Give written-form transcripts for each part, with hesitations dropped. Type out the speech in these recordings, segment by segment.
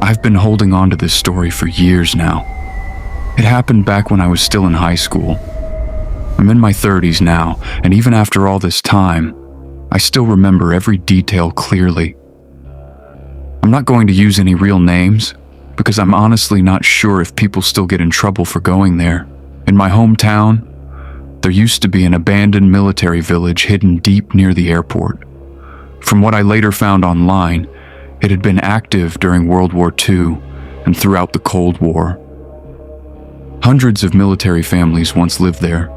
I've been holding on to this story for years now. It happened back when I was still in high school. I'm in my 30s now, and even after all this time, I still remember every detail clearly. I'm not going to use any real names, because I'm honestly not sure if people still get in trouble for going there. In my hometown, there used to be an abandoned military village hidden deep near the airport. From what I later found online, it had been active during World War II and throughout the Cold War. Hundreds of military families once lived there.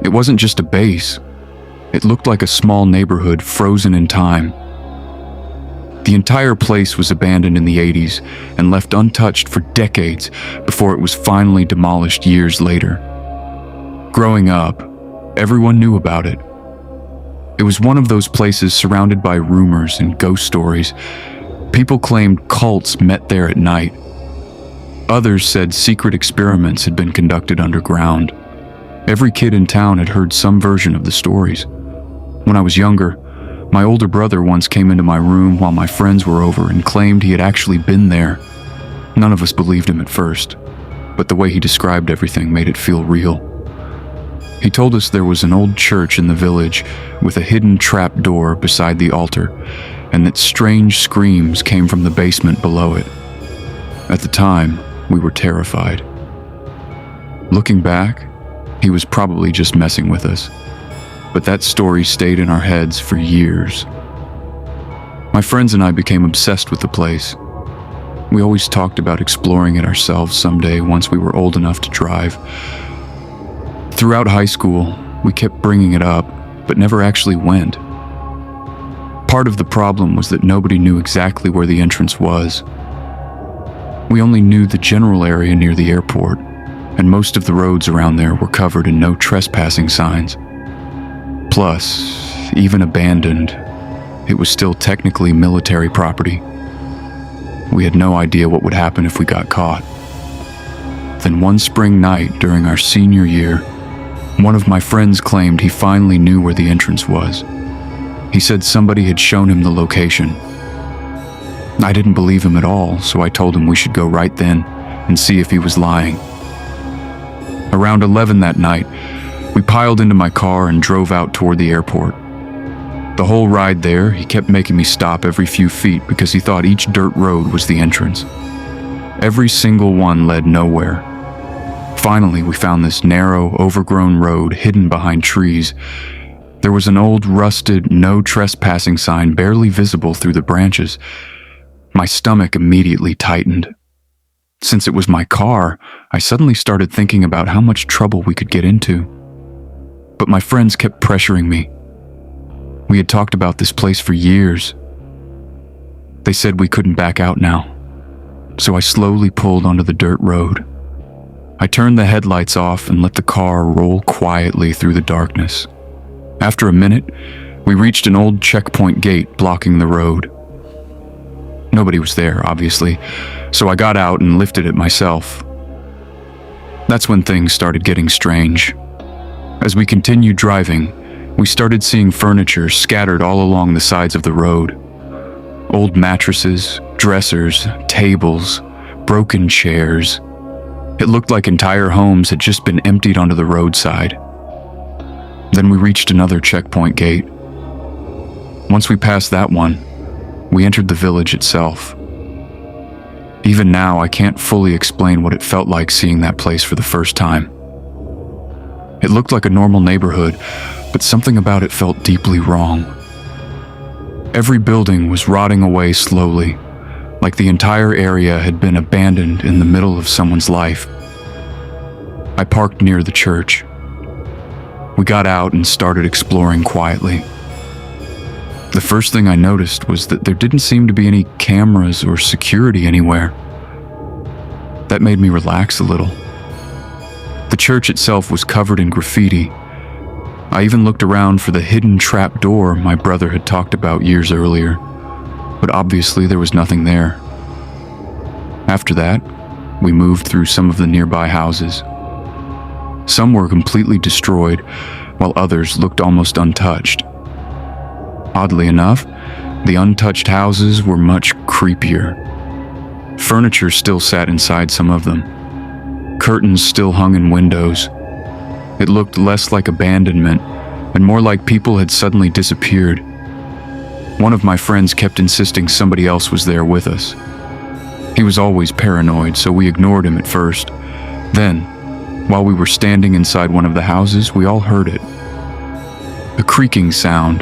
It wasn't just a base. It looked like a small neighborhood frozen in time. The entire place was abandoned in the 80s and left untouched for decades before it was finally demolished years later. Growing up, everyone knew about it. It was one of those places surrounded by rumors and ghost stories. People claimed cults met there at night. Others said secret experiments had been conducted underground. Every kid in town had heard some version of the stories. When I was younger, my older brother once came into my room while my friends were over and claimed he had actually been there. None of us believed him at first, but the way he described everything made it feel real. He told us there was an old church in the village with a hidden trap door beside the altar, and that strange screams came from the basement below it. At the time, we were terrified. Looking back, he was probably just messing with us, but that story stayed in our heads for years. My friends and I became obsessed with the place. We always talked about exploring it ourselves someday once we were old enough to drive. Throughout high school, we kept bringing it up, but never actually went. Part of the problem was that nobody knew exactly where the entrance was. We only knew the general area near the airport, and most of the roads around there were covered in no trespassing signs. Plus, even abandoned, it was still technically military property. We had no idea what would happen if we got caught. Then one spring night during our senior year, one of my friends claimed he finally knew where the entrance was. He said somebody had shown him the location. I didn't believe him at all, so I told him we should go right then and see if he was lying. Around 11 that night, we piled into my car and drove out toward the airport. The whole ride there, he kept making me stop every few feet because he thought each dirt road was the entrance. Every single one led nowhere. Finally, we found this narrow, overgrown road hidden behind trees. There was an old, rusted, no trespassing sign barely visible through the branches. My stomach immediately tightened. Since it was my car, I suddenly started thinking about how much trouble we could get into. But my friends kept pressuring me. We had talked about this place for years. They said we couldn't back out now, so I slowly pulled onto the dirt road. I turned the headlights off and let the car roll quietly through the darkness. After a minute, we reached an old checkpoint gate blocking the road. Nobody was there, obviously, so I got out and lifted it myself. That's when things started getting strange. As we continued driving, we started seeing furniture scattered all along the sides of the road. Old mattresses, dressers, tables, broken chairs. It looked like entire homes had just been emptied onto the roadside. Then we reached another checkpoint gate. Once we passed that one, we entered the village itself. Even now, I can't fully explain what it felt like seeing that place for the first time. It looked like a normal neighborhood, but something about it felt deeply wrong. Every building was rotting away slowly, like the entire area had been abandoned in the middle of someone's life. I parked near the church. We got out and started exploring quietly. The first thing I noticed was that there didn't seem to be any cameras or security anywhere. That made me relax a little. The church itself was covered in graffiti. I even looked around for the hidden trap door my brother had talked about years earlier, but obviously there was nothing there. After that, we moved through some of the nearby houses. Some were completely destroyed, while others looked almost untouched. Oddly enough, the untouched houses were much creepier. Furniture still sat inside some of them. Curtains still hung in windows. It looked less like abandonment and more like people had suddenly disappeared. One of my friends kept insisting somebody else was there with us. He was always paranoid, so we ignored him at first. Then, while we were standing inside one of the houses, we all heard it. A creaking sound.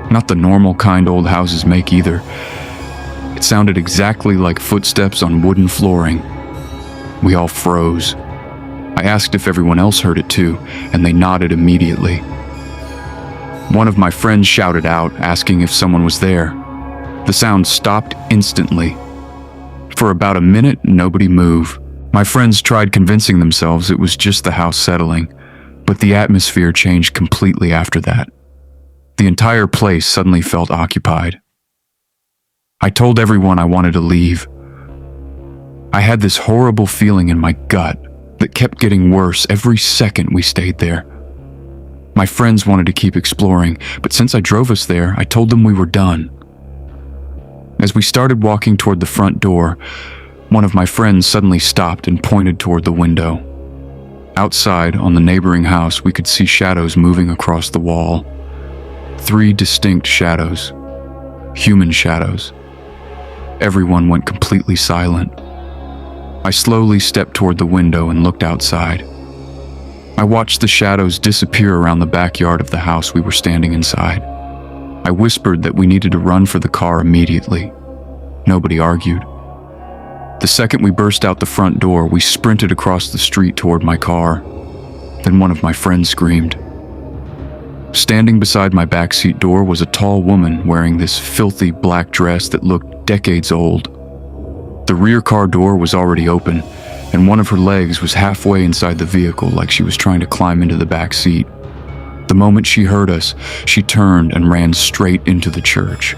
Not the normal kind old houses make either. It sounded exactly like footsteps on wooden flooring. We all froze. I asked if everyone else heard it too, and they nodded immediately. One of my friends shouted out, asking if someone was there. The sound stopped instantly. For about a minute, nobody moved. My friends tried convincing themselves it was just the house settling, but the atmosphere changed completely after that. The entire place suddenly felt occupied. I told everyone I wanted to leave. I had this horrible feeling in my gut that kept getting worse every second we stayed there. My friends wanted to keep exploring, but since I drove us there, I told them we were done. As we started walking toward the front door, one of my friends suddenly stopped and pointed toward the window. Outside, on the neighboring house, we could see shadows moving across the wall. 3 distinct shadows. Human shadows. Everyone went completely silent. I slowly stepped toward the window and looked outside. I watched the shadows disappear around the backyard of the house we were standing inside. I whispered that we needed to run for the car immediately. Nobody argued. The second we burst out the front door, we sprinted across the street toward my car. Then one of my friends screamed. Standing beside my backseat door was a tall woman wearing this filthy black dress that looked decades old. The rear car door was already open, and one of her legs was halfway inside the vehicle like she was trying to climb into the back seat. The moment she heard us, she turned and ran straight into the church.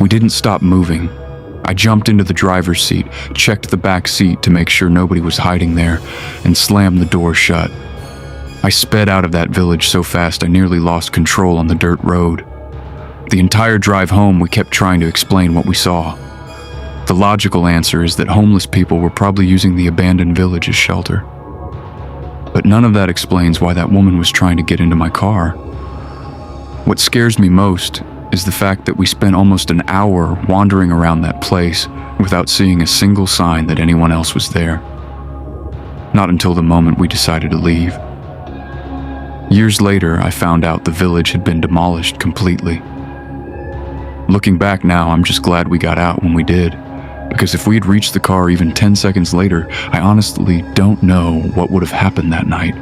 We didn't stop moving. I jumped into the driver's seat, checked the back seat to make sure nobody was hiding there, and slammed the door shut. I sped out of that village so fast I nearly lost control on the dirt road. The entire drive home, we kept trying to explain what we saw. The logical answer is that homeless people were probably using the abandoned village as shelter. But none of that explains why that woman was trying to get into my car. What scares me most is the fact that we spent almost an hour wandering around that place without seeing a single sign that anyone else was there. Not until the moment we decided to leave. Years later, I found out the village had been demolished completely. Looking back now, I'm just glad we got out when we did, because if we had reached the car even 10 seconds later, I honestly don't know what would have happened that night.